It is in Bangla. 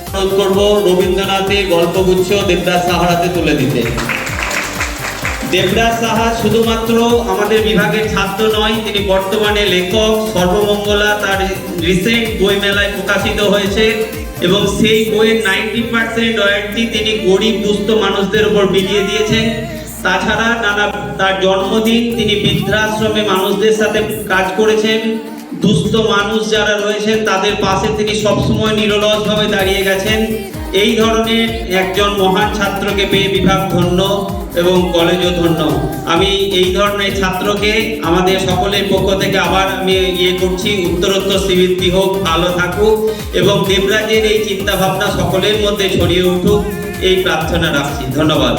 অনুরোধ করব রবীন্দ্রনাথের গল্পগুচ্ছ দেবদাস সাহার হাতে তুলে দিতে। দেবদাস সাহা শুধুমাত্র আমাদের বিভাগের ছাত্র নয়, তিনি বর্তমানে লেখক। সর্বমঙ্গলা তার রিসেন্ট বই মেলায় প্রকাশিত হয়েছে এবং সেই বইয়ের 90% রয়্যালটি তিনি গরিব দুস্থ মানুষদের উপর বিলিয়ে দিয়েছেন। তাছাড়া তার জন্মদিন তিনি বৃদ্ধাশ্রমে মানুষদের সাথে কাজ করেছেন। দুস্থ মানুষ যারা রয়েছেন তাদের পাশে তিনি সবসময় নিরলসভাবে দাঁড়িয়ে গেছেন। এই ধরনের একজন মহান ছাত্রকে পেয়ে বিভাগ ধন্য এবং কলেজও ধন্য। আমি এই ধরনের ছাত্রকে আমাদের সকলের পক্ষ থেকে আবার আমি করছি, উত্তরোত্তর শ্রীবৃদ্ধি হোক, ভালো থাকুক এবং দেবরাজের এই চিন্তা ভাবনা সকলের মধ্যে ছড়িয়ে উঠুক, এই প্রার্থনা রাখছি। ধন্যবাদ।